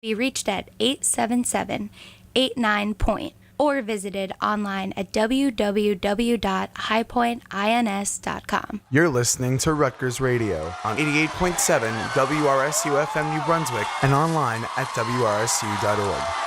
Be reached at 877-89-POINT or visited online at www.highpointins.com. You're listening to Rutgers Radio on 88.7 WRSU FM New Brunswick and online at wrsu.org.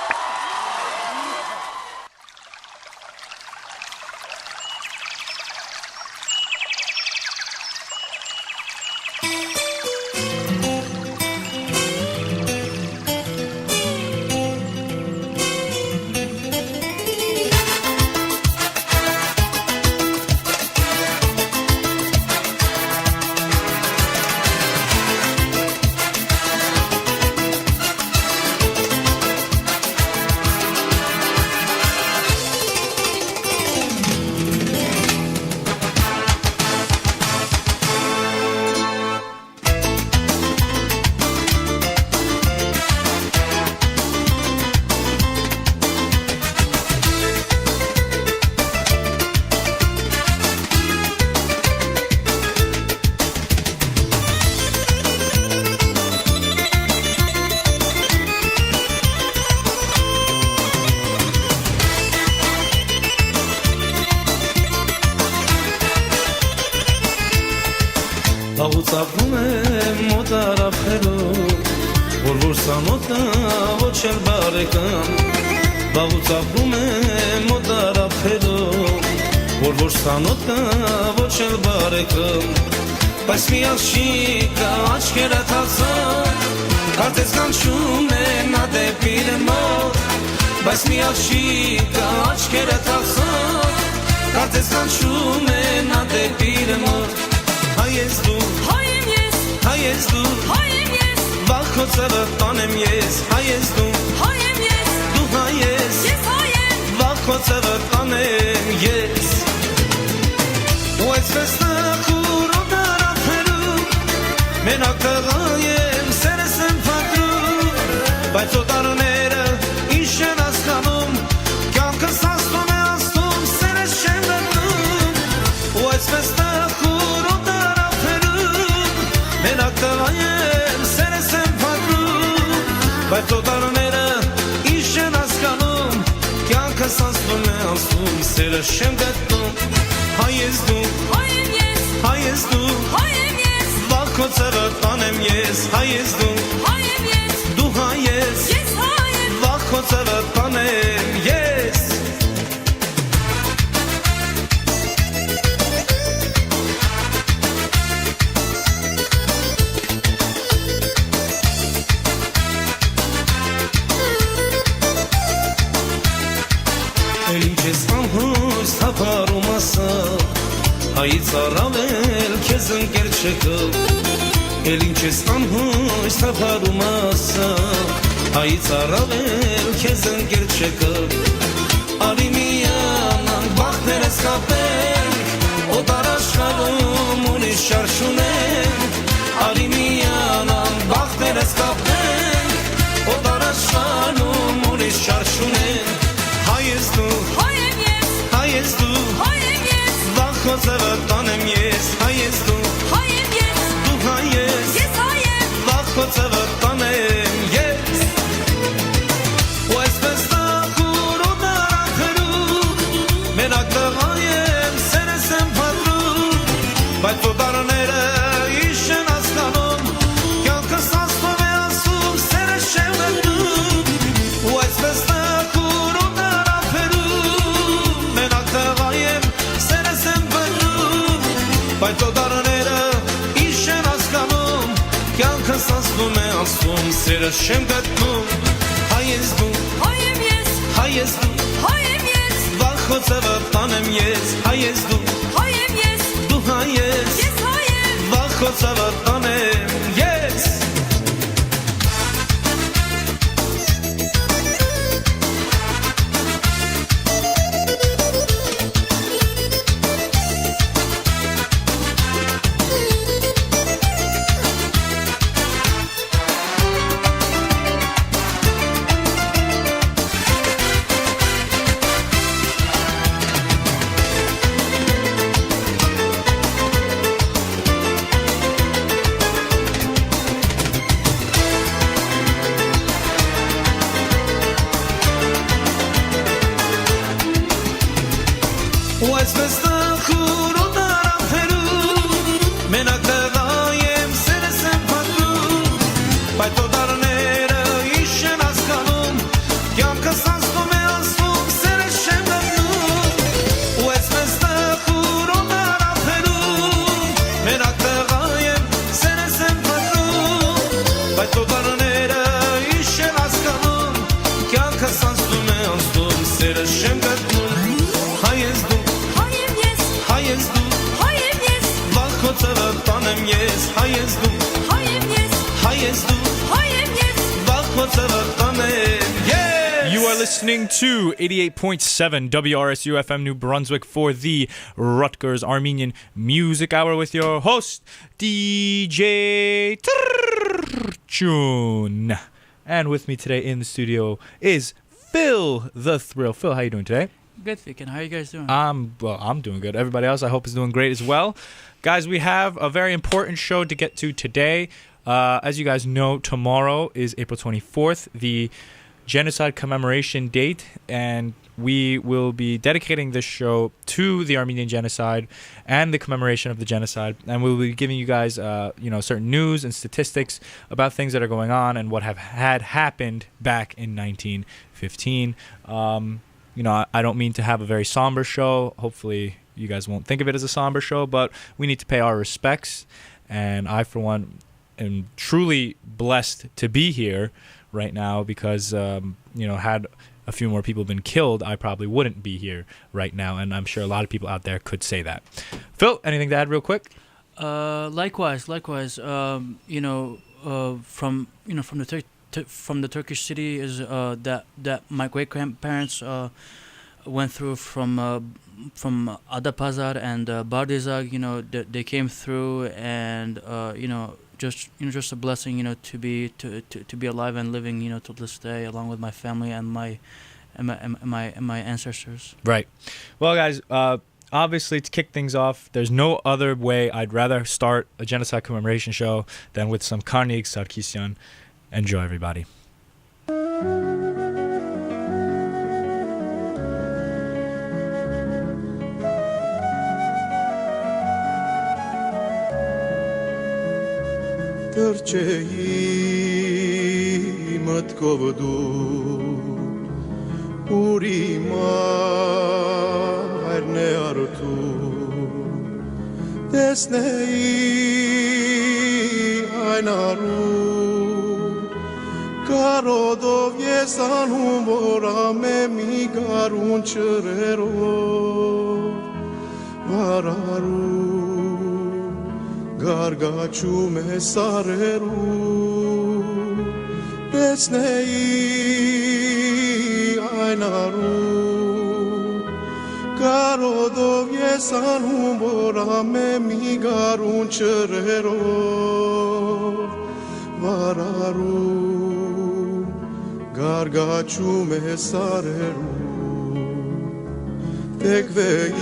Աղուցաղում եմ մոտ արապներով, որ սանոտը ոչ էլ բարեկամ Աղուցաղում եմ մոտ արապներով, որ սանոտը ոչ էլ բարեկամ Բայց մի աղջիկը աչքերը թազան, կարծես կանչում է նա դեպի մոտ Բայց մի աղջիկը աչքերը թազան, կարծես կանչում է նա դեպի մոտ Հայ ես դու, հայ եմ ես, հայ ես դու, հայ եմ ես Վաղ քո ծևը տանեմ ես, հայ ես դու, հայ եմ ես Դու հայ ես, ես հայ եմ Վաղ քո ծևը տանեմ ես Ու այսպես նախուրով դարապերում Մենակ տղա եմ, սերս եմ փակրում Բայց օտարները ինչ են ասկանում Կյանքս աստում է աստում, սերս չեմ գտնում Ու այսպես նախուրով Մենակ տղա եմ, սերս եմ փակրում Բայց օտարները ինչ են ասկանում Կյանքս աստում է աստում, սերս չեմ գտնում Հայ ես դու, հայ եմ ես, հայ ես դու, հայ եմ ես Վաղ քո ծևը տանեմ ես, հայ ես դու, հայ եմ ես Դու հայ ես, ես հայ եմ Վաղ քո ծևը տանեմ ես Թափարում ասա, հայից առավել քեզ ընկեր չկա Էլ ինչ ես անհույս թափարում ասա, հայից առավել քեզ ընկեր չկա Արի միանանք բախտերս կապենք, օտար աշխարհում ուրիշ շարժ ունենք Արի միանանք բախտերս կապենք, օտար աշխարհում ուրիշ շարժ ունենք Հայ ես դու, հայ եմ ես Հայ ես դու, հայ եմ ես Վաղ քո ծևը տանեմ ես Հայ ես դու, հայ եմ ես Դու հայ ես, ես հայ եմ Վաղ քո ծևը տանեմ ես Ու այսպես նախուրով դարապերում Մենակ տղա եմ, սերս եմ փակրում Բայց օտարները ինչ են ասկանում Կյանքս աստում է ասում, սերս չեմ գտնում Ու այսպես նախուրով Բայց օտարները ինչ են ասկանում Կյանքս աստում է ասում, սերս չեմ գտնում Հայ ես դու, հայ եմ ես, հայ ես դու, հայ եմ ես Վաղ քո ծևը տանեմ ես, հայ ես դու, հայ եմ ես Դու հայ ես, ես հայ եմ Վաղ քո ծևը տանեմ ես yes, hayes du, Hayem yes, hayes du, hayem yes. Yes! You are listening to 88.7 WRSU FM New Brunswick for the Rutgers Armenian Music Hour with your host, DJ Turchoun. And with me today in the studio is Phil the Thrill. Phil, how you doing today? Good, Vicken. How are you guys doing? I'm doing good. Everybody else, I hope, is doing great as well. Guys, we have a very important show to get to today. As you guys know, tomorrow is April 24th, the Genocide Commemoration date, and we will be dedicating this show to the Armenian Genocide and the commemoration of the genocide, and we'll be giving you guys, certain news and statistics about things that are going on and what had happened back in 1915. I don't mean to have a very somber show. Hopefully, you guys won't think of it as a somber show, but we need to pay our respects, and I, for one, am truly blessed to be here right now because, had a few more people been killed, I probably wouldn't be here right now, and I'm sure a lot of people out there could say that. Phil, anything to add real quick? Likewise. From the Turkish city is that my great grandparents went through from Adapazar and Bardizag. They came through, and just a blessing, to be alive and living, to this day, along with my family and my ancestors. Right. Well, guys, obviously, to kick things off, there's no other way I'd rather start a genocide commemoration show than with some Karnig Sarkisyan. Enjoy, everybody. Դրջեի մտքով դու ուրի մայրն է արթու տեսնեի այն արու կարոդով ես անում որ ամեմի գարուն չրերով վարարու Gargachum esareru Tesnei ainaru Karodov yesanum borame mi garun cherero Vararu Gargachum esareru Tekvei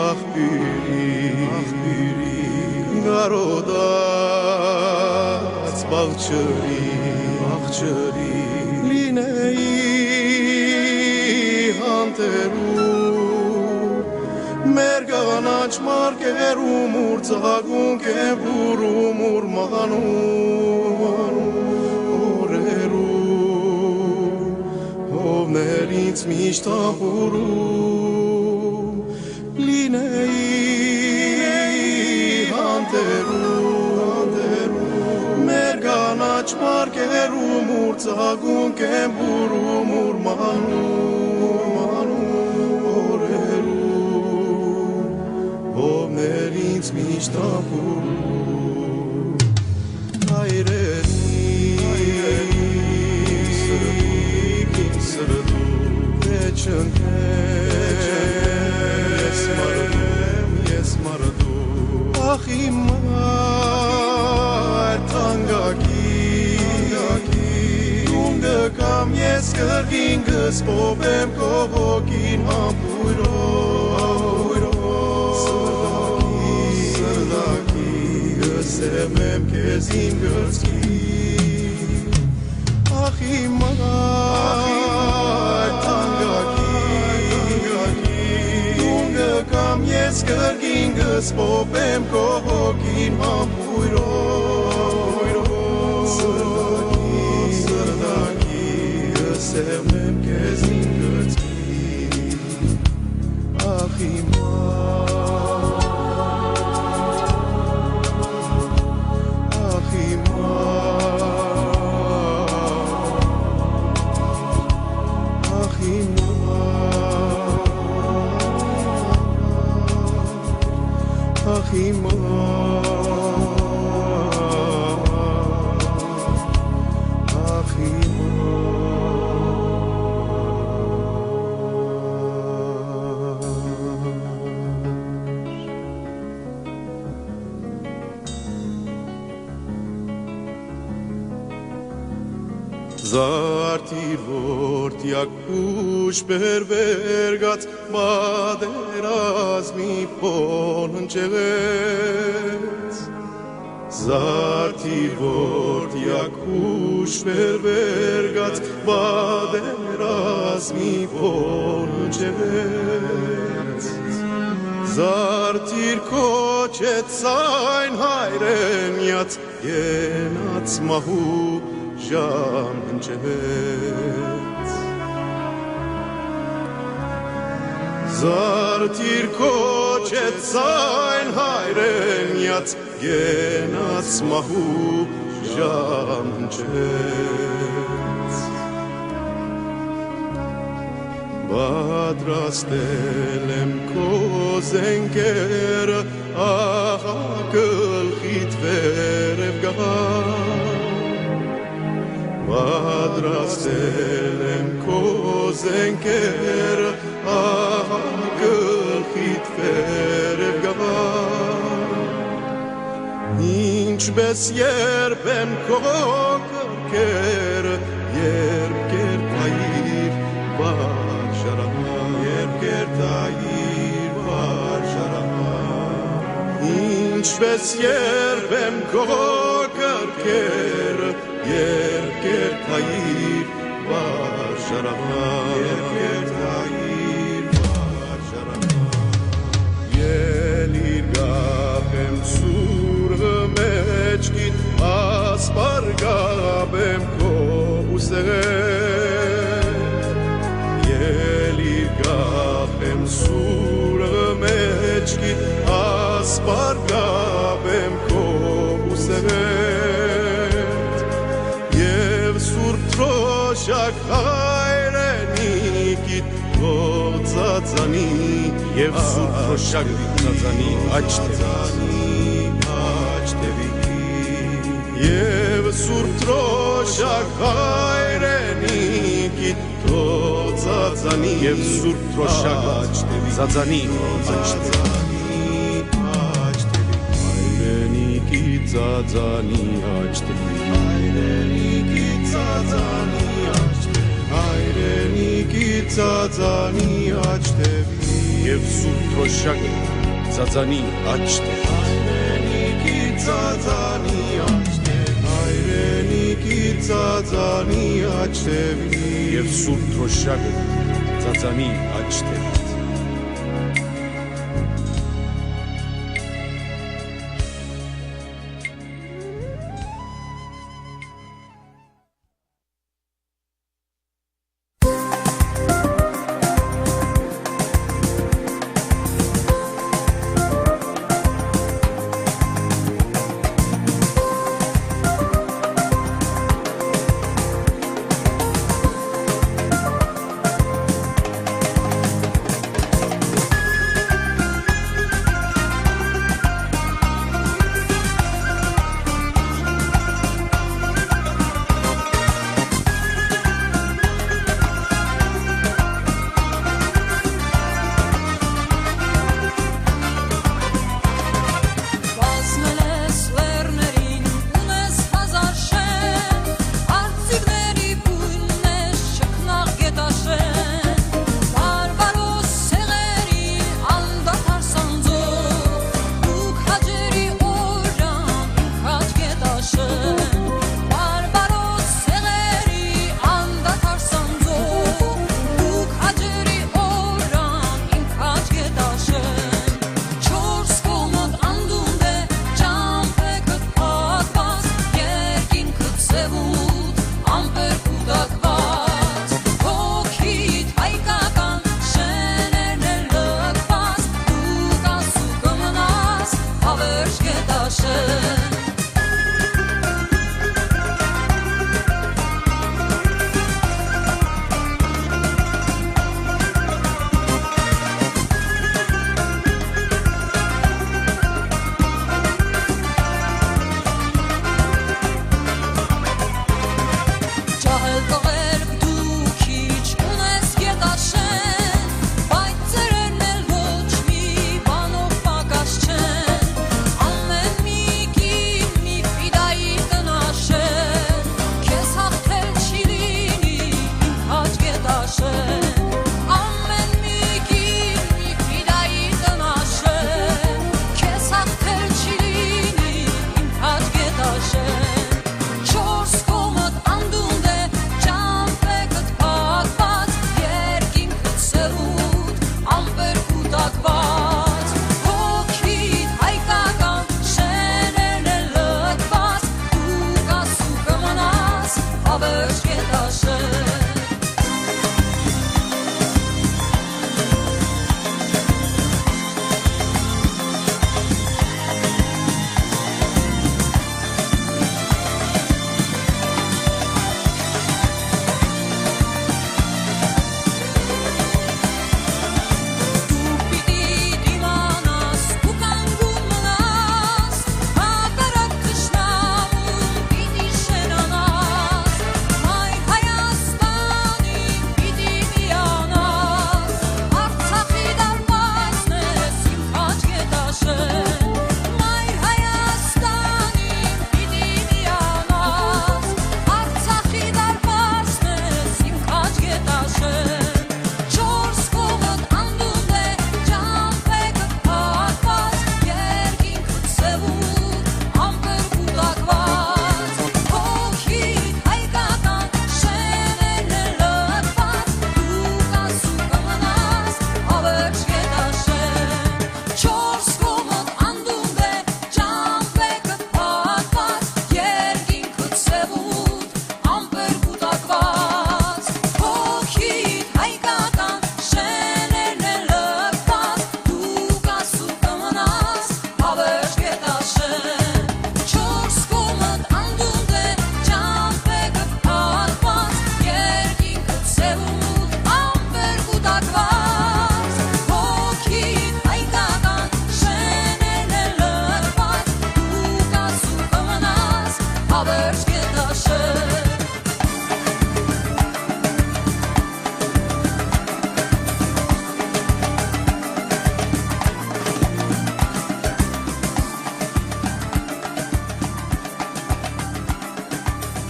achpiri Garodats bağçeri Linei hanteru Merganach markeru murzagun keburu murmanu Oreru Ovnerins mishtahuru Linei Merganach markeru murzagun kemburu murmanu oreru Ovnerins mishtahuru Ayreni sırdu Yes maradu Achimar tangaki Dunga kam yes kırgin gız Pobem kovokin hampuro Sırdaki Gısemem kezim gırski Achimar tangaki Dunga kam yes kırgin gız Pobem kovokin hampuro Sırdaki Gısemem kezim gırski Achimar Achimar Զարդիր որդյակ ուշ բերվերգած բադերազմի փոն հնչեղեց Զարդիր որդյակ ուշ բերվերգած բադերազմի փոն հնչեղեց Զարդիր կոչեց այն հայրենյաց ենաց մահու Jam hınçevets Zartir koçet sein hayren yat Genas mahu jam hınçevets Badrastelem kozenker Ahakıl hit verev gahar Badrastelem kozenker Ahakıl hit verev gavar Inç bes yerbem koker Yerker tayir var şarama Yerker tayir var şarama Inç bes yerbem koker Yerker tayir var şarama Yerker tayir var şarama Yelir gabem surgım eçkit Aspar gabem kohuser Yelir gabem surgım eçkit Aspar gabem kohuser Troshak hayrenikit Godzadzani Yev sur troshak Godzadzani Açtevi Yev sur troshak hayrenikit Godzadzani Yev sur troshak Godzadzani Hayrenikit Zadzani Açtevi Hayrenikit Zadzani Hayrenikit Zadzani Açtevi Yev sur troshak Zadzani Açtevi Hayrenikit Zadzani Açtevi Hayrenikit Zadzani Açtevi Yev sur troshak Zadzani Açtevi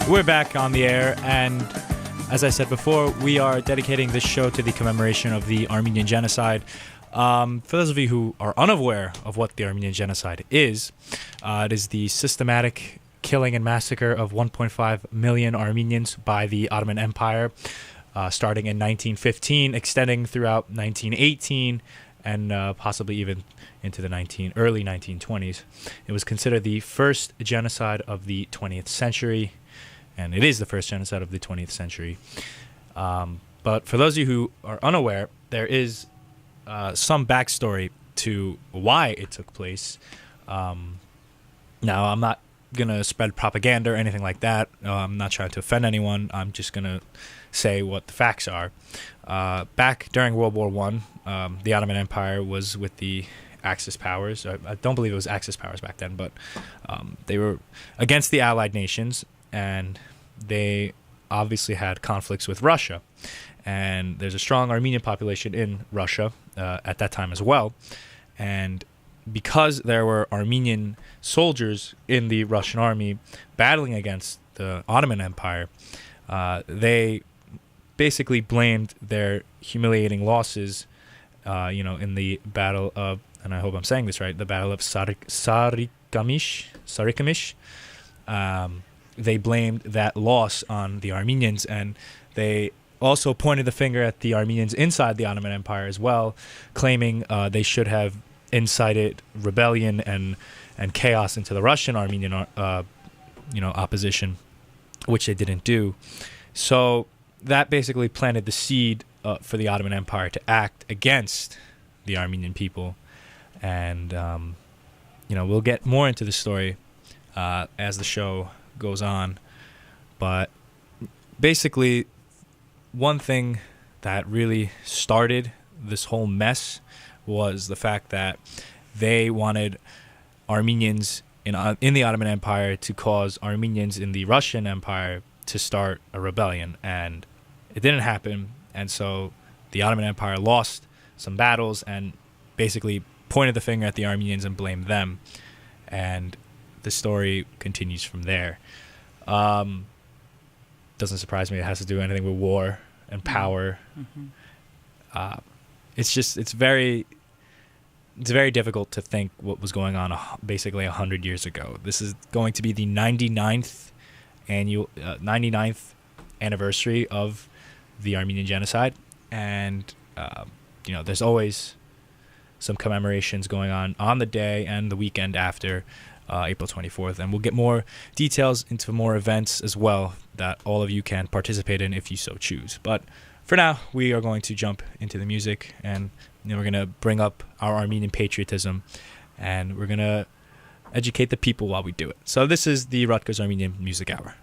We're back on the air, and as I said before, we are dedicating this show to the commemoration of the Armenian Genocide. For those of you who are unaware of what the Armenian Genocide is, it is the systematic killing and massacre of 1.5 million Armenians by the Ottoman Empire, starting in 1915, extending throughout 1918, and possibly even into the early 1920s. It was considered the first genocide of the 20th century, and it is the first genocide of the 20th century. But for those of you who are unaware, there is some backstory to why it took place. Now, I'm not going to spread propaganda or anything like that. I'm not trying to offend anyone. I'm just going to say what the facts are. Back during World War I, the Ottoman Empire was with the Axis powers. I don't believe it was Axis powers back then, but they were against the Allied nations, and they obviously had conflicts with Russia. And there's a strong Armenian population in Russia at that time as well. And because there were Armenian soldiers in the Russian army battling against the Ottoman Empire, they basically blamed their humiliating losses, in the Battle of, and I hope I'm saying this right, the Battle of Sarikamish. They blamed that loss on the Armenians, and they also pointed the finger at the Armenians inside the Ottoman Empire as well, claiming they should have incited rebellion and chaos into the Russian Armenian opposition, which they didn't do. So that basically planted the seed for the Ottoman Empire to act against the Armenian people. And we'll get more into the story as the show goes on. But basically, one thing that really started this whole mess was the fact that they wanted Armenians in the Ottoman Empire to cause Armenians in the Russian Empire to start a rebellion, and it didn't happen. And so the Ottoman Empire lost some battles and basically pointed the finger at the Armenians and blamed them, and the story continues from there. Doesn't surprise me. It has to do anything with war and power. Mm-hmm. It's very difficult to think what was going on basically 100 years ago. This is going to be the 99th anniversary of the Armenian Genocide, and there's always some commemorations going on the day and the weekend after. April 24th. And we'll get more details into more events as well that all of you can participate in if you so choose. But for now, we are going to jump into the music, and we're going to bring up our Armenian patriotism, and we're going to educate the people while we do it. So this is the Rutgers Armenian Music Hour.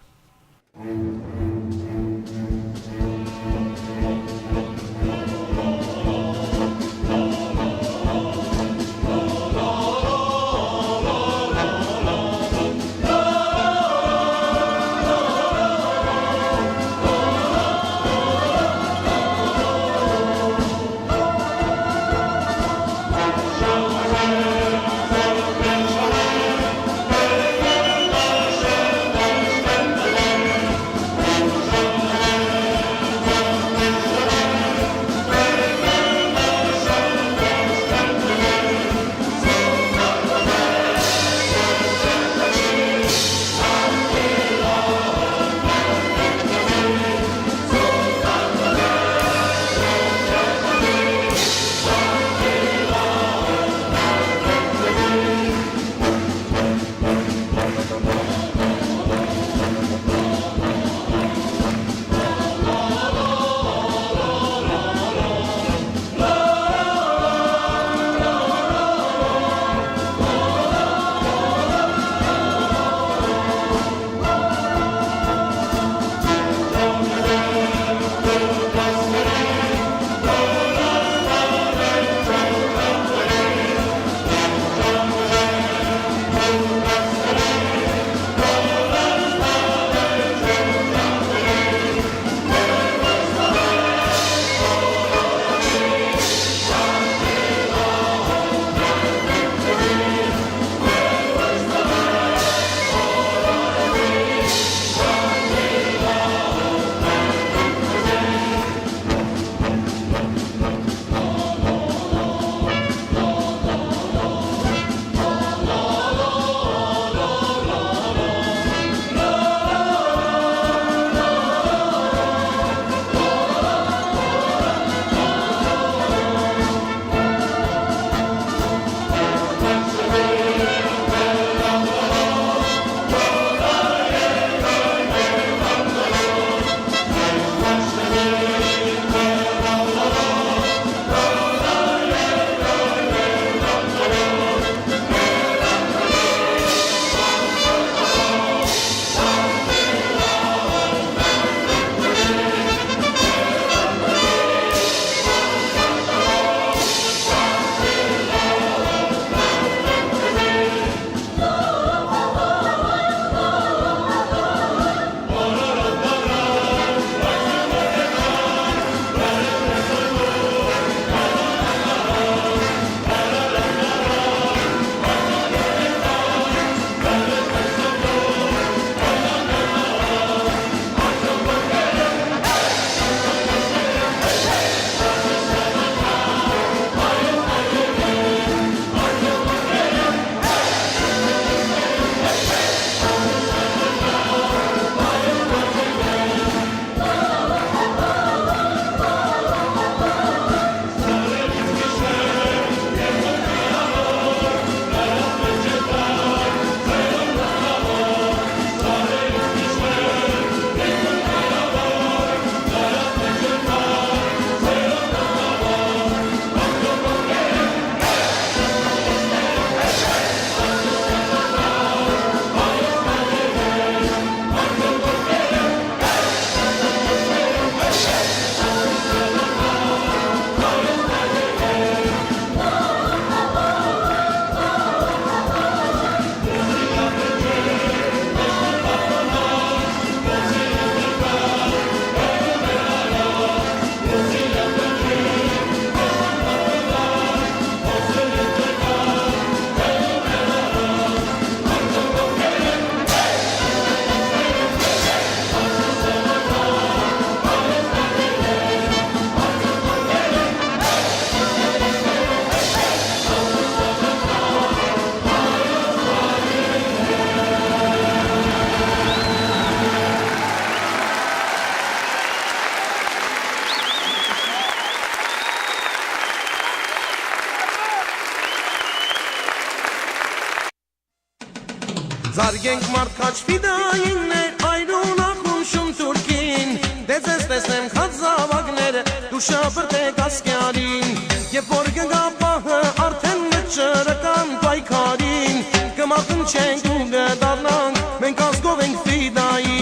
Zարգենք մարդկաչ ֆիդայիններ այրուն ախում շում թուրքին Դեզ ես տեսնեմ խած զավակները դու շապրտեք ասկյարին Եվ որ գնգա պահը արդեն մճրական պայքարին Կմախն չենք ու գդարնանք մենք ազգով ենք ֆիդայի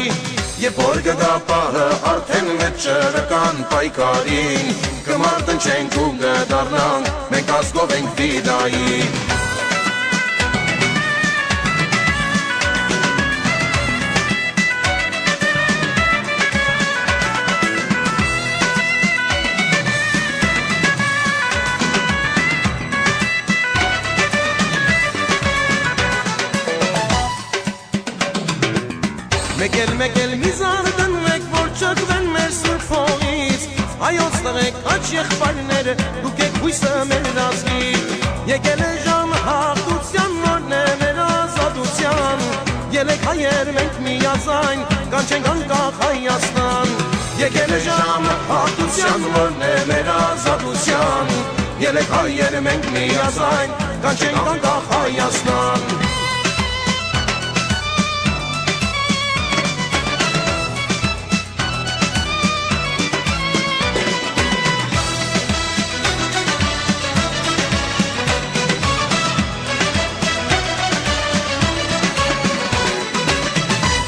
Եվ որ գնգա պահը արդեն մճրական պայքարին Կմախն չենք ու գդարնանք մենք ազգով ենք ֆիդայի Մեկել միզար դնվեք, որ չկվեն մեր սուրբ փողից Հայոց տղեք աչ եղբայրները, դուք եք հույսը մեր ազգի Եկել է ժամը հաղթության, որն է մեր ազատության Ելեք հայեր մենք միաձայն, կանչենք անկախ Հայաստան Եկել է ժամը հաղթության, որն է մեր ազատության Ելեք հայեր մենք միաձայն, կանչենք անկախ Հայաստան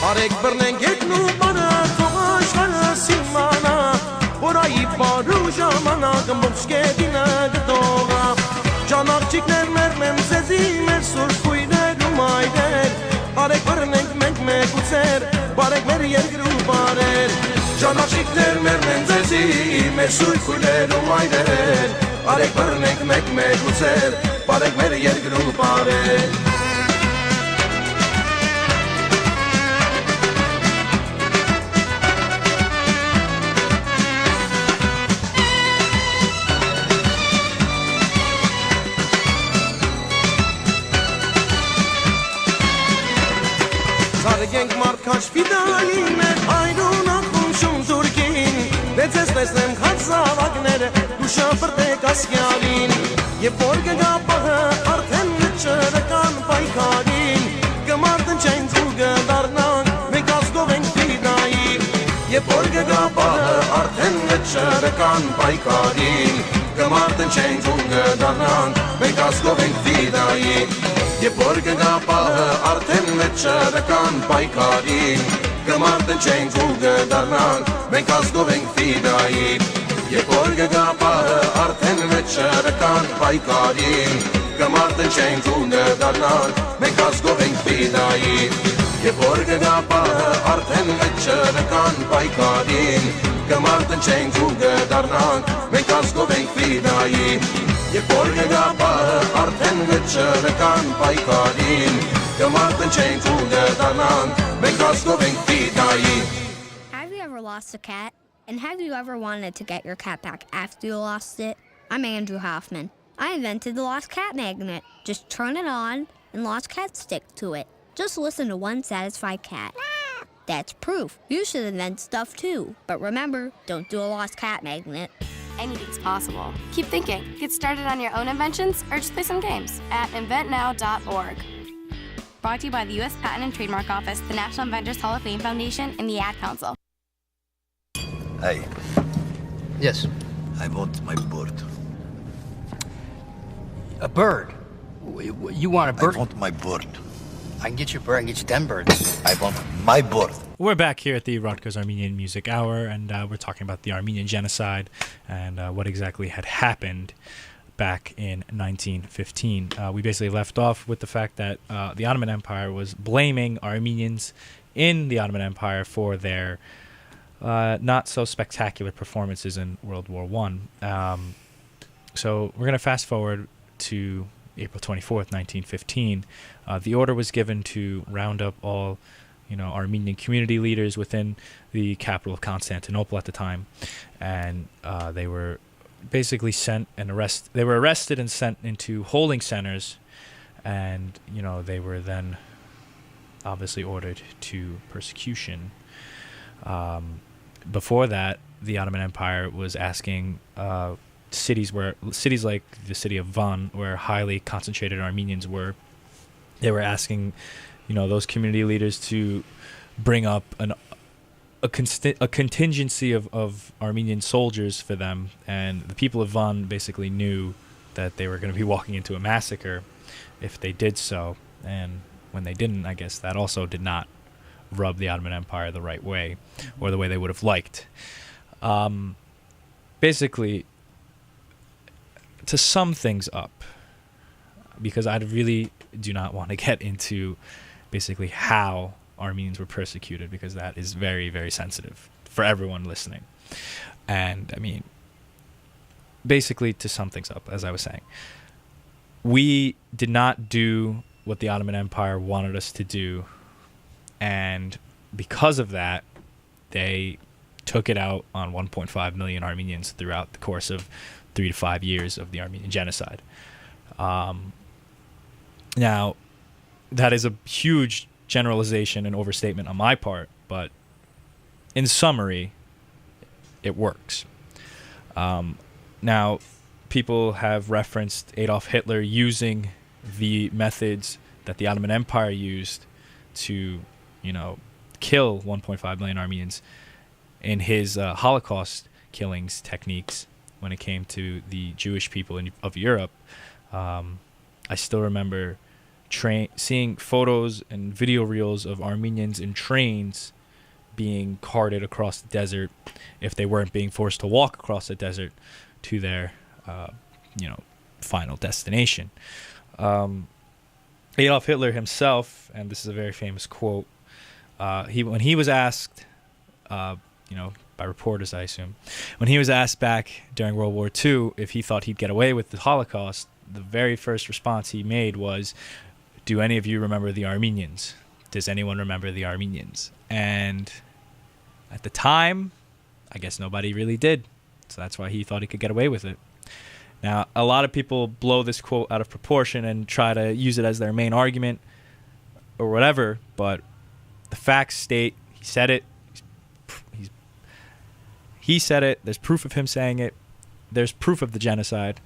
Արեք բռնենք երկն ու բարը, թող աշխարհը սիմանա Որայի բարու ժամանակ ըմբողջ կետինը գտողա Ճանաղջիկներ մեր մեմ ձեզի, մեր սուրբ քույրեր ու մայրեր Արեք բռնենք մենք մեկուցեր, բարեք մեր երկրու բարեր Ճանաղջիկներ մեր մեմ ձեզի, մեր սուրբ քույրեր ու մայրեր Արեք բռնենք մենք մեկուցեր, բարեք մեր երկրու բարեր Զարգենք մարդկաչ ֆիդայիններ այրուն ախում շում թուրքին Դեզ ես տեսնեմ խած զավակները դու շապրտեք ասկյարին Եվ որ գգա պահը արդեն մճրական պայքարին Կմարտնչենք ու գդարնանք մենք ազգով ենք ֆիդայի Եվ որ գգա պահը արդեն մճրական պայքարին Կմարտնչենք ու գդարնանք մենք ազգով ենք ֆիդայի Եվ որ գնա պահը արդեն մճրական պայքարին Կմարտնչենք ու գդարնանք մենք ազգով ենք ֆիդայի Եվ որ գնա պահը արդեն մճրական պայքարին Կմարտնչենք ու գդարնանք մենք ազգով ենք ֆիդայի Եվ որ գնա պահը արդեն մճրական պայքարին Կմարտնչենք ու գդարնանք մենք ազգով ենք ֆիդայի Եվ որ գնա պահը արդեն մճրական պայքարին Կմարտնչենք ու գդարնանք մենք ազգով ենք ֆիդայի Have you ever lost a cat? And have you ever wanted to get your cat back after you lost it? I'm Andrew Hoffman. I invented the Lost Cat Magnet. Just turn it on and Lost Cats stick to it. Just listen to one satisfied cat. That's proof. You should invent stuff too. But remember, don't do a Lost Cat Magnet. Anything's possible. Keep thinking. Get started on your own inventions or just play some games at inventnow.org. Brought to you by the U.S. Patent and Trademark Office, the National Inventors Hall of Fame Foundation, and the Ad Council. Hey, Yes. I want my bird. A bird? You want a bird? I want my bird. I can get you a bird. I can get you 10 birds. I want my bird. We're back here at the Rutgers Armenian Music Hour, and we're talking about the Armenian Genocide and what exactly had happened back in 1915. We basically left off with the fact that the Ottoman Empire was blaming Armenians in the Ottoman Empire for their not so spectacular performances in World War I. So we're going to fast forward to April 24th, 1915. The order was given to round up all Armenian community leaders within the capital of Constantinople at the time, and they were basically they were arrested and sent into holding centers, and they were then obviously ordered to persecution. Before that, the Ottoman Empire was asking cities like the city of Van, where highly concentrated Armenians were, they were asking those community leaders to bring up a contingency of Armenian soldiers for them, and the people of Van basically knew that they were going to be walking into a massacre if they did so, and when they didn't, I guess that also did not rub the Ottoman Empire the right way, or the way they would have liked. Basically, to sum things up, because I really do not want to get into basically how Armenians were persecuted, because that is very, very sensitive for everyone listening. And I mean, basically, to sum things up, as I was saying, we did not do what the Ottoman Empire wanted us to do, and because of that, they took it out on 1.5 million Armenians throughout the course of 3 to 5 years of the Armenian genocide. Now, that is a huge generalization and overstatement on my part, but in summary, it works. Now, people have referenced Adolf Hitler using the methods that the Ottoman Empire used to, kill 1.5 million Armenians in his Holocaust killings techniques when it came to the Jewish people of Europe. I still remember seeing photos and video reels of Armenians in trains being carted across the desert if they weren't being forced to walk across the desert to their, final destination. Adolf Hitler himself, and this is a very famous quote, when he was asked, by reporters, I assume, when he was asked back during World War II if he thought he'd get away with the Holocaust, the very first response he made was, "Do any of you remember the Armenians? Does anyone remember the Armenians?" And at the time, I guess nobody really did. So that's why he thought he could get away with it. Now, a lot of people blow this quote out of proportion and try to use it as their main argument or whatever, but the facts state he said it. He said it. There's proof of him saying it. There's proof of the genocide.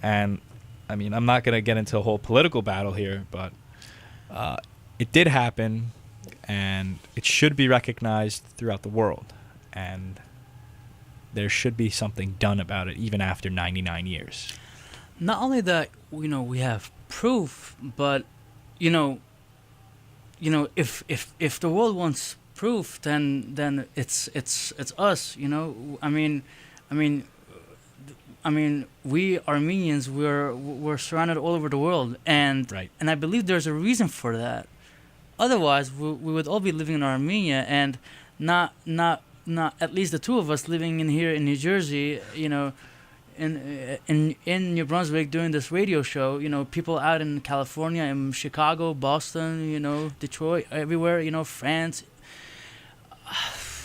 And, I mean, I'm not going to get into a whole political battle here, but it did happen, and it should be recognized throughout the world. And there should be something done about it, even after 99 years. Not only that, we have proof, but, if the world wants proof, then it's us. I mean, we Armenians, we're surrounded all over the world, and right. And I believe there's a reason for that. Otherwise, we would all be living in Armenia, and not at least the two of us living here in New Jersey. In New Brunswick doing this radio show. People out in California, in Chicago, Boston, Detroit, everywhere. France.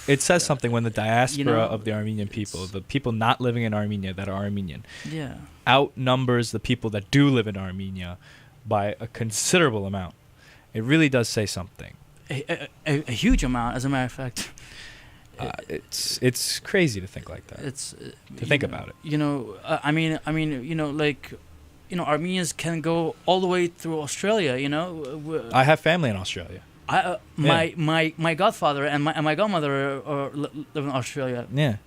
It says something when the diaspora of the Armenian people, the people not living in Armenia that are Armenian, outnumbers the people that do live in Armenia by a considerable amount. It really does say something. A huge amount, as a matter of fact. It's crazy to think like that. Think about it. Armenians can go all the way through Australia. I have family in Australia. My godfather and my godmother live in Australia. Yeah.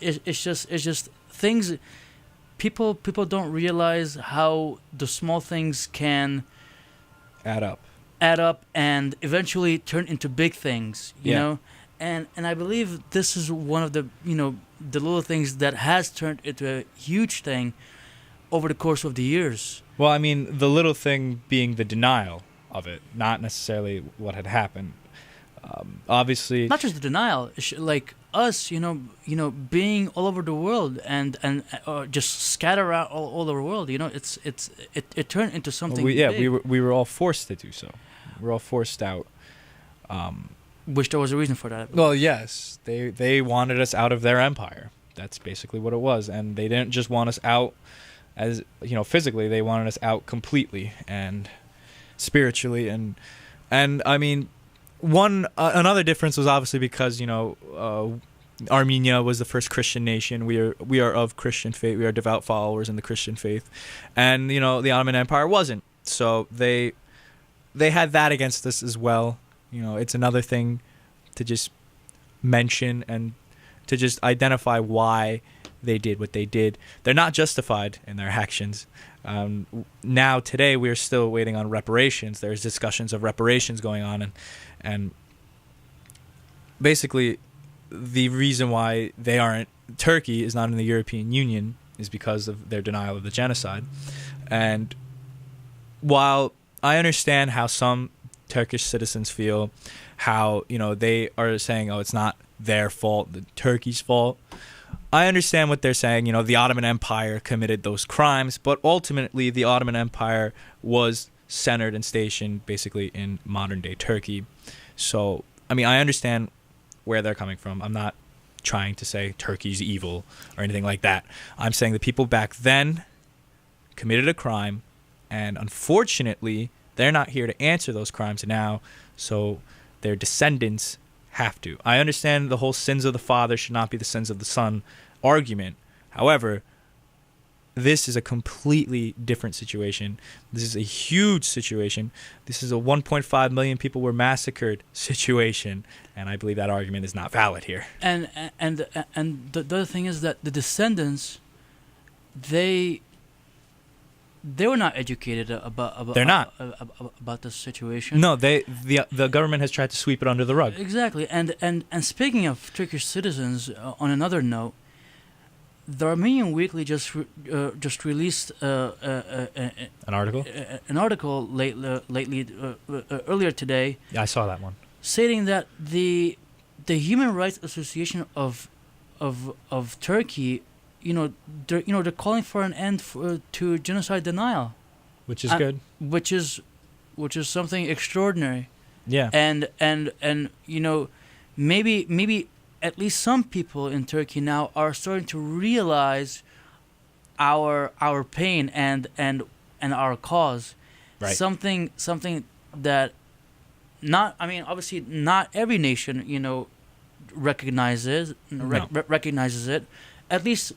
It's just things. People don't realize how the small things can add up and eventually turn into big things. You know, and I believe this is one of the the little things that has turned into a huge thing over the course of the years. Well, I mean, the little thing being the denial of it, not necessarily what had happened. Obviously, not just the denial, like us, being all over the world and just scatter out all over the world. It turned into something. We were all forced to do so. We were all forced out. Wish there was a reason for that. Well, yes, they wanted us out of their empire. That's basically what it was, and they didn't just want us out as physically. They wanted us out completely and spiritually, and I mean, another difference was obviously because Armenia was the first Christian nation. We are of Christian faith. We are devout followers in the Christian faith, and the Ottoman Empire wasn't. So they they had that against us as well. You know, it's another thing to just mention and to just identify why they did what they did. They're not justified in their actions. Now, today, we're still waiting on reparations. There's discussions of reparations going on, and basically, the reason why Turkey is not in the European Union is because of their denial of the genocide. And while I understand how some Turkish citizens feel, how, you know, they are saying, oh, it's not their fault, the Turkey's fault. I understand what they're saying. You know, the Ottoman Empire committed those crimes, but ultimately the Ottoman Empire was centered and stationed basically in modern-day Turkey. So, I mean, I understand where they're coming from. I'm not trying to say Turkey's evil or anything like that. I'm saying the people back then committed a crime, and unfortunately, they're not here to answer those crimes now, so their descendants have to. I understand the whole sins of the father should not be the sins of the son argument. However, this is a completely different situation. This is a huge situation. This is a 1.5 million people were massacred situation, and I believe that argument is not valid here. And the other thing is that the descendants, they were not educated about They're not about the situation. No, the government has tried to sweep it under the rug. Exactly. And speaking of Turkish citizens, on another note, the Armenian Weekly just released An article? An article lately earlier today. Yeah, I saw that one. Stating that the Human Rights Association of Turkey, they're calling for an end to genocide denial, which is good. Which is something extraordinary. Yeah. And maybe at least some people in Turkey now are starting to realize our pain and our cause. Right. Something that obviously not every nation recognizes it. At least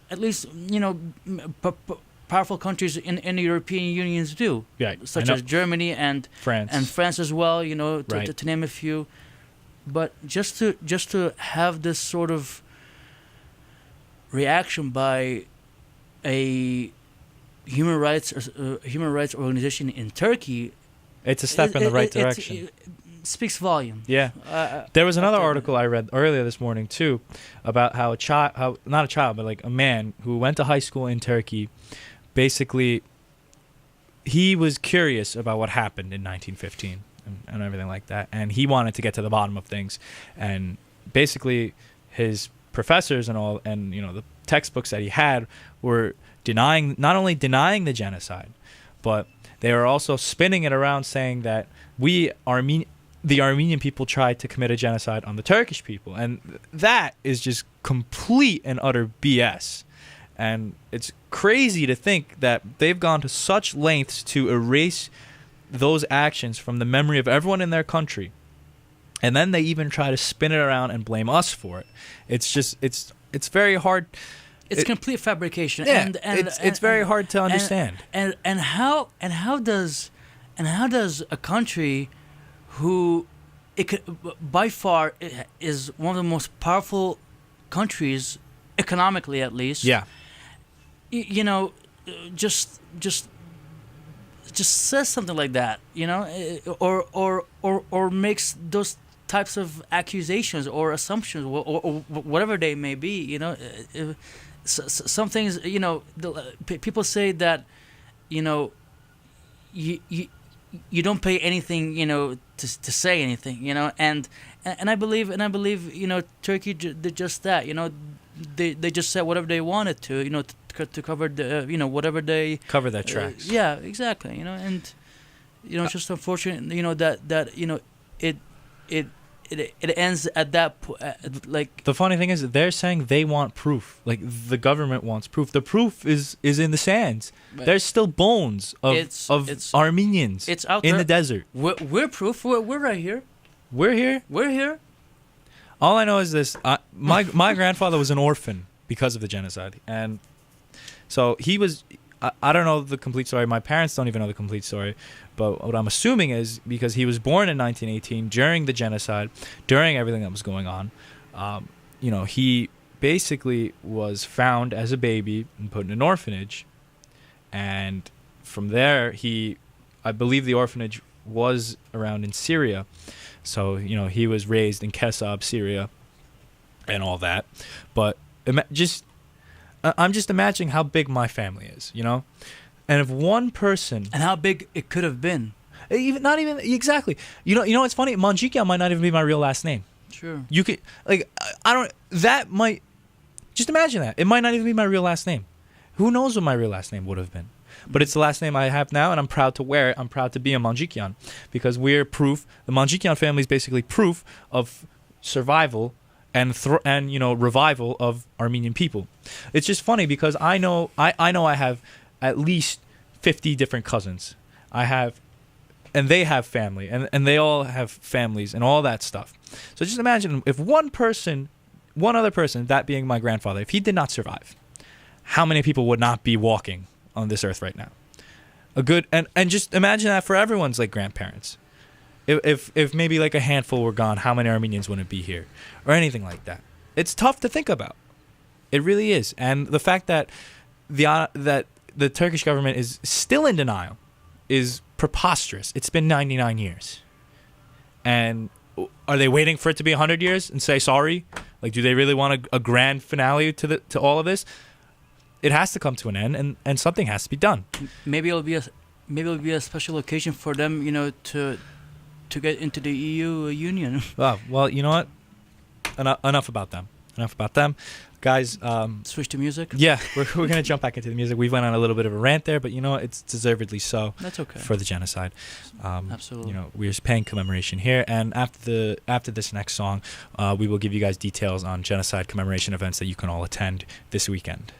powerful countries in the European Union do, right, such as Germany and France as well. Right. To name a few. But just to have this sort of reaction by a human rights organization in Turkey, it's a step in the right direction. It speaks volume. Yeah. There was another article I read earlier this morning too, about how not a child, but like a man who went to high school in Turkey, basically, he was curious about what happened in 1915 and everything like that, and he wanted to get to the bottom of things, and basically his professors and all, and the textbooks that he had were not only denying the genocide, but they were also spinning it around, saying that the Armenian people tried to commit a genocide on the Turkish people, and that is just complete and utter BS. And it's crazy to think that they've gone to such lengths to erase those actions from the memory of everyone in their country, and then they even try to spin it around and blame us for it. It's just it's very hard. It's complete fabrication. Yeah, it's very hard to understand. And how does a country who by far is one of the most powerful countries economically, at least, just says something like that, or makes those types of accusations or assumptions, or whatever they may be, some things, people say that, you don't pay anything, to say anything, and I believe, Turkey did just that, they just said whatever they wanted to, to cover the, whatever they cover their tracks. Yeah, exactly. And it's just unfortunate, that it ends at that point. Like, the funny thing is, they're saying they want proof. Like, the government wants proof. The proof is in the sands. There's still bones of Armenians. It's out in there. the desert. We're proof. We're right here. We're here. We're here. All I know is this: my grandfather was an orphan because of the genocide, and so he was. I don't know the complete story. My parents don't even know the complete story. But what I'm assuming is because he was born in 1918 during the genocide, during everything that was going on, he basically was found as a baby and put in an orphanage. And from there, I believe the orphanage was around in Syria. So, he was raised in Kesab, Syria, and all that. But I'm just imagining how big my family is, And if one person... And how big it could have been. Not even... Exactly. You know what's funny? Manjikian might not even be my real last name. Sure. You could... That might... Just imagine that. It might not even be my real last name. Who knows what my real last name would have been? But it's the last name I have now, and I'm proud to wear it. I'm proud to be a Manjikian. Because we're proof... The Manjikian family is basically proof of survival and revival of Armenian people. It's just funny because I know I have at least 50 different cousins. And they have family, and they all have families and all that stuff. So just imagine if one other person, that being my grandfather, if he did not survive, how many people would not be walking on this earth right now? And just imagine that for everyone's like grandparents. If maybe like a handful were gone, how many Armenians wouldn't be here? Or anything like that. It's tough to think about. It really is. And the fact that the Turkish government is still in denial is preposterous. It's been 99 years. And are they waiting for it to be 100 years and say sorry? Like, do they really want a grand finale to all of this? It has to come to an end, and something has to be done. Maybe it'll be a special occasion for them, to get into the EU union. Well, you know what? Enough about them. Guys, switch to music? Yeah, we're going to jump back into the music. We went on a little bit of a rant there, but it's deservedly so. That's okay. For the genocide. Absolutely. We're paying commemoration here, and after this next song, we will give you guys details on genocide commemoration events that you can all attend this weekend.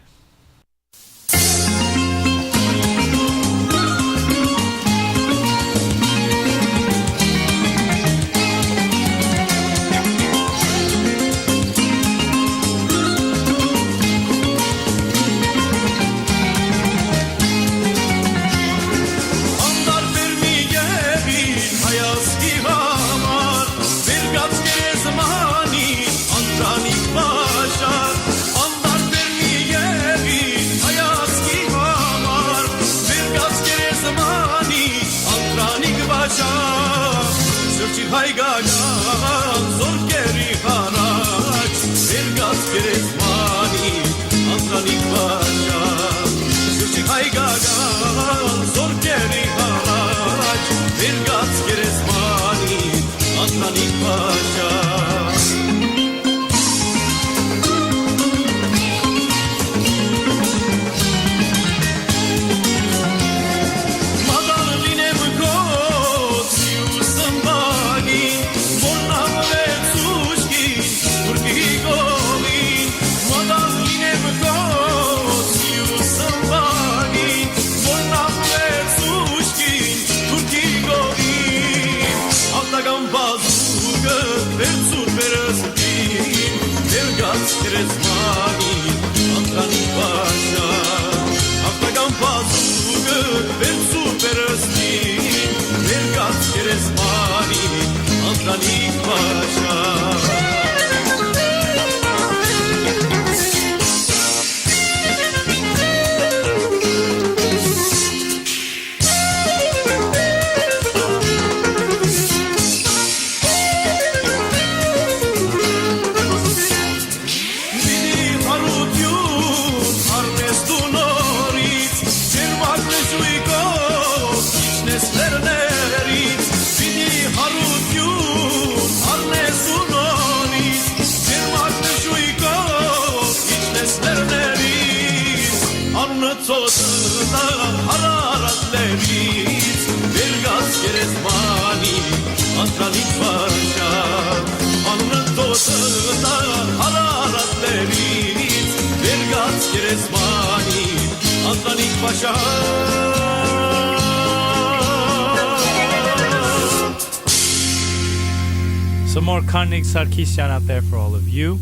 Some more Karnik Sarkisyan out there for all of you.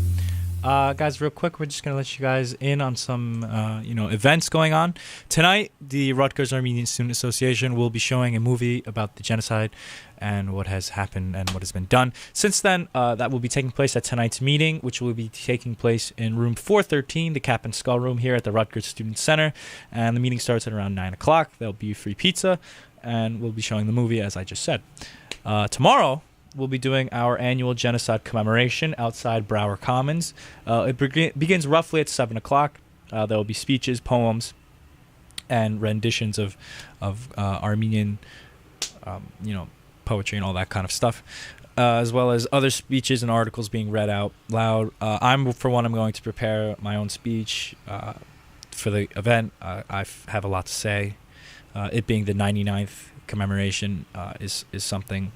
Guys, real quick, we're just going to let you guys in on some, events going on. Tonight, the Rutgers Armenian Student Association will be showing a movie about the genocide and what has happened and what has been done. Since then, that will be taking place at tonight's meeting, which will be taking place in room 413, the Cap and Skull room here at the Rutgers Student Center. And the meeting starts at around 9 o'clock. There'll be free pizza, and we'll be showing the movie, as I just said. Tomorrow, we'll be doing our annual Genocide Commemoration outside Brower Commons. It begins roughly at 7 o'clock. There will be speeches, poems, and renditions of Armenian, poetry and all that kind of stuff, as well as other speeches and articles being read out loud. I'm going to prepare my own speech for the event. I have a lot to say. It being the 99th commemoration is something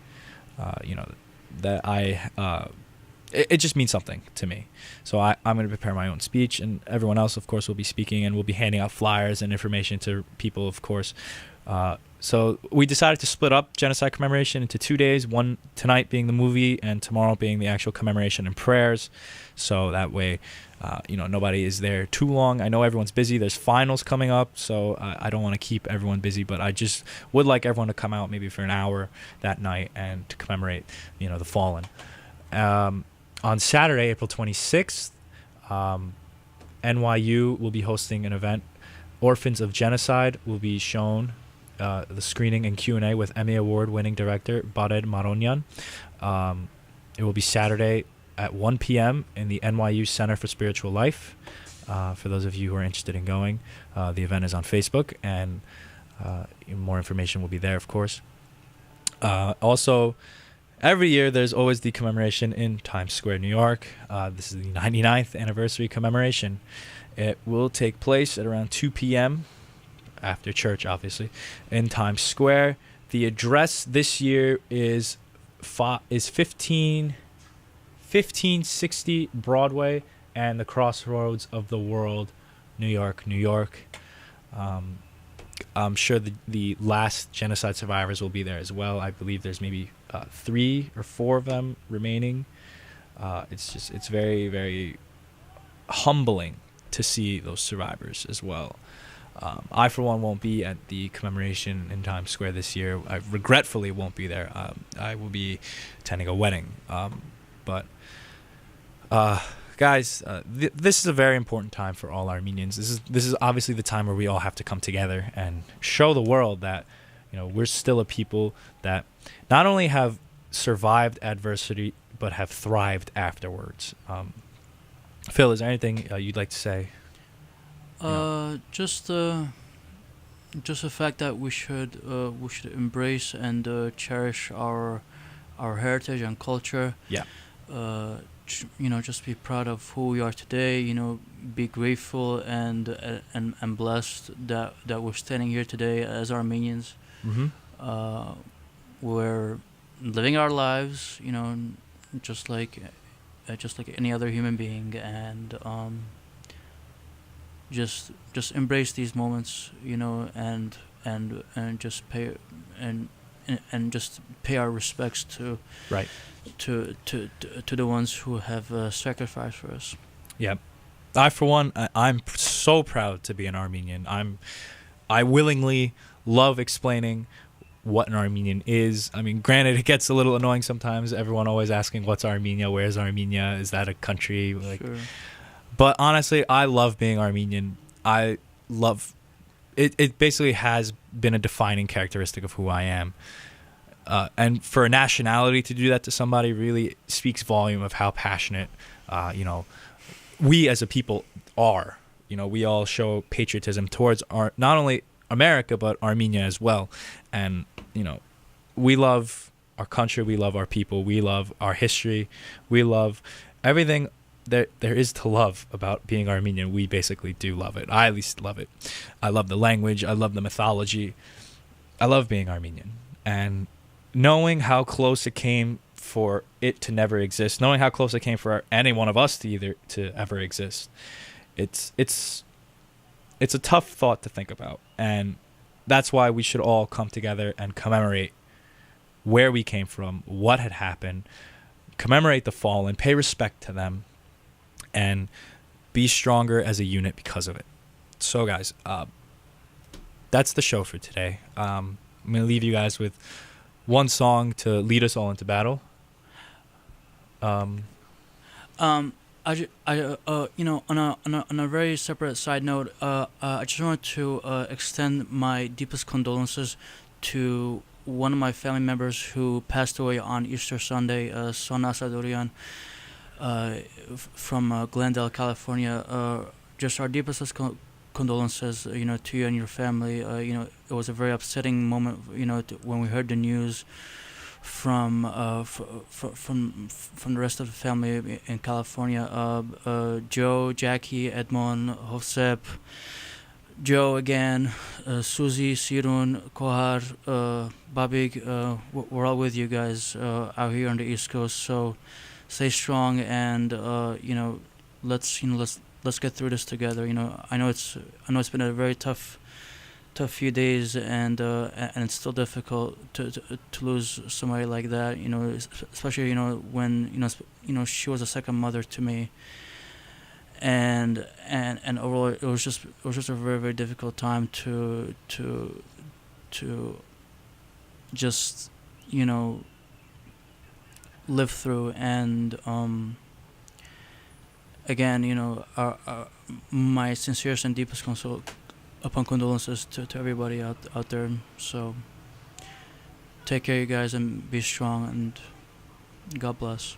that it just means something to me. So I'm going to prepare my own speech, and everyone else, of course, will be speaking, and we'll be handing out flyers and information to people, of course. So we decided to split up Genocide Commemoration into 2 days, one tonight being the movie and tomorrow being the actual commemoration and prayers. So that way, nobody is there too long. I know everyone's busy. There's finals coming up, so I don't want to keep everyone busy, but I just would like everyone to come out maybe for an hour that night and to commemorate, the fallen. On Saturday, April 26th, NYU will be hosting an event. Orphans of Genocide will be shown the screening and Q&A with Emmy Award-winning director Bared Maronyan. It will be Saturday at 1 p.m. in the NYU Center for Spiritual Life. For those of you who are interested in going, the event is on Facebook, and more information will be there, of course. Also, every year there's always the commemoration in Times Square, New York. This is the 99th anniversary commemoration. It will take place at around 2 p.m., after church, obviously, in Times Square. The address this year is 1560 Broadway and the Crossroads of the World, New York, New York. I'm sure the last genocide survivors will be there as well. I believe there's maybe 3 or 4 of them remaining. It's very, very humbling to see those survivors as well. I, for one, won't be at the commemoration in Times Square this year. I regretfully won't be there. I will be attending a wedding. Guys, this is a very important time for all Armenians. This is obviously the time where we all have to come together and show the world that we're still a people that not only have survived adversity but have thrived afterwards. Phil, is there anything you'd like to say? Just the fact that we should embrace and cherish our heritage and culture. Yeah. Just be proud of who we are today. Be grateful and blessed that we're standing here today as Armenians. Mm-hmm. We're living our lives, just like any other human being, and just embrace these moments, and just pay and just pay our respects to right to the ones who have sacrificed for us. Yeah, I for one, I'm so proud to be an Armenian. I willingly love explaining what an Armenian is. I mean, granted, it gets a little annoying sometimes. Everyone always asking, "What's Armenia? Where's Armenia? Is that a country?" Sure. But honestly, I love being Armenian. I love it. It basically has been a defining characteristic of who I am. And for a nationality to do that to somebody really speaks volume of how passionate, we as a people are. We all show patriotism towards not only America, but Armenia as well. And, we love our country. We love our people. We love our history. We love everything there is to love about being Armenian. We basically do love it. I at least love it. I love the language. I love the mythology. I love being Armenian. And knowing how close it came for it to never exist, knowing how close it came for any one of us to ever exist, it's a tough thought to think about. And that's why we should all come together and commemorate where we came from, what had happened, commemorate the fallen, pay respect to them, and be stronger as a unit because of it. So guys, that's the show for today. I'm going to leave you guys with one song to lead us all into battle. On a very separate side note, I just wanted to extend my deepest condolences to one of my family members who passed away on Easter Sunday, Sona Sadorian, from Glendale, California. Just our deepest condolences, to you and your family. It was a very upsetting moment, when we heard the news from the rest of the family in California. Joe, Jackie, Edmond, Josep, Joe again, Susie, Sirun, Kohar, Babig, we're all with you guys out here on the East Coast. So stay strong, and let's get through this together. I know it's been a very tough few days, and it's still difficult to lose somebody like that. Especially when she was a second mother to me, and overall it was just a very, very difficult time to just live through. And again, my sincerest and deepest condolences to everybody out there. So take care, you guys, and be strong, and God bless.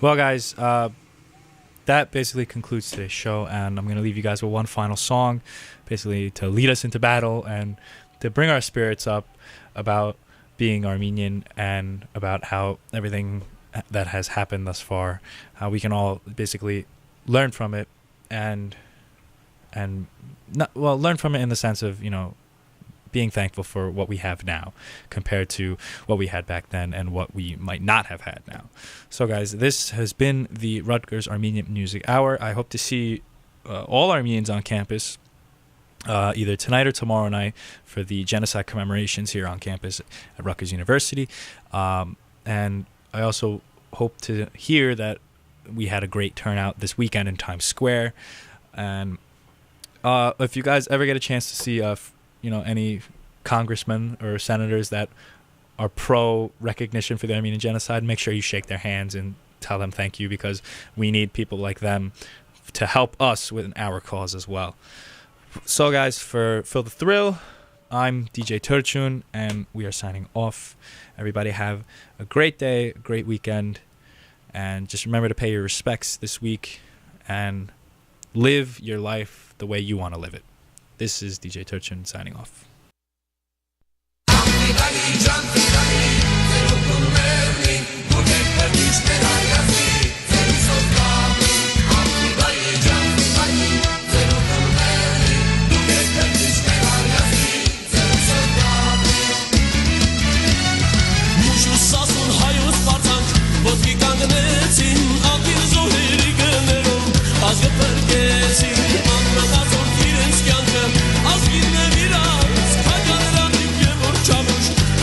Well, guys, that basically concludes today's show, and I'm going to leave you guys with one final song, basically to lead us into battle and to bring our spirits up about being Armenian and about how everything that has happened thus far, how we can all basically learn from it, and learn from it in the sense of being thankful for what we have now compared to what we had back then and what we might not have had now. So guys, this has been the Rutgers Armenian Music Hour. I hope to see all Armenians on campus either tonight or tomorrow night for the Genocide Commemorations here on campus at Rutgers University. And I also hope to hear that we had a great turnout this weekend in Times Square. And if you guys ever get a chance to see any congressmen or senators that are pro recognition for the Armenian genocide, make sure you shake their hands and tell them thank you, because we need people like them to help us with our cause as well. So guys, for Feel the Thrill, I'm DJ Turchoun, and we are signing off. Everybody have a great day, a great weekend, and just remember to pay your respects this week and live your life the way you want to live it. This is DJ Turchoun signing off.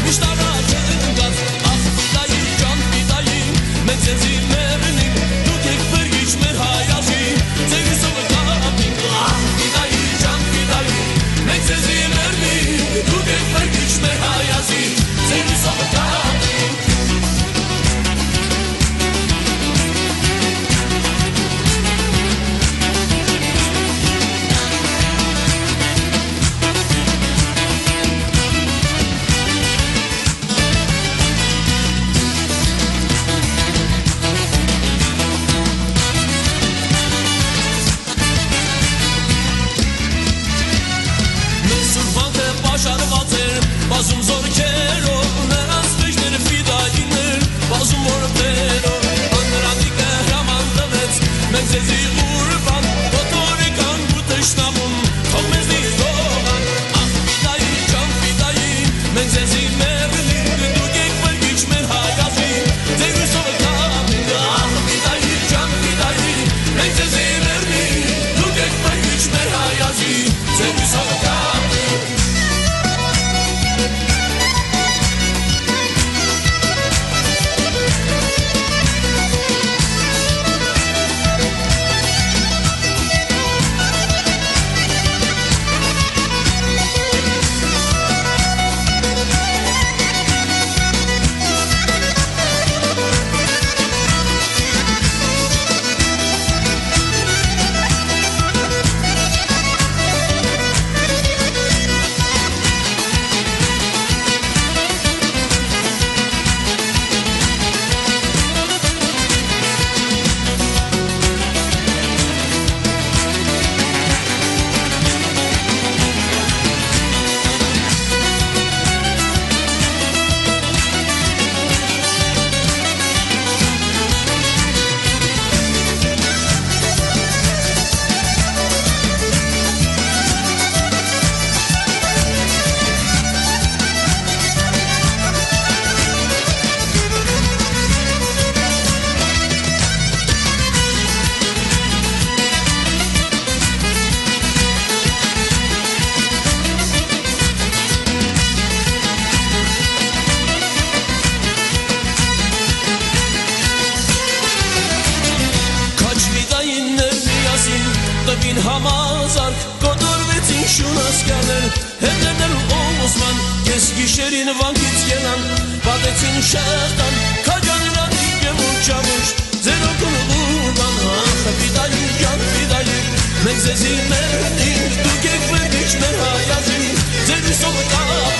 Միշտ առաջ համազար կոդորվեցին շունասկաներ հետերներ ու օսման կես գիշերին վանքից ելան պատեցին շեղտան քաջանրանի եմ ուչամուշ ձեր օգնողան խպիտայի յան պիտայի մենք ձեզի մերնին դուք եք վերգիչ մեր հայազին ձեր ուսով կա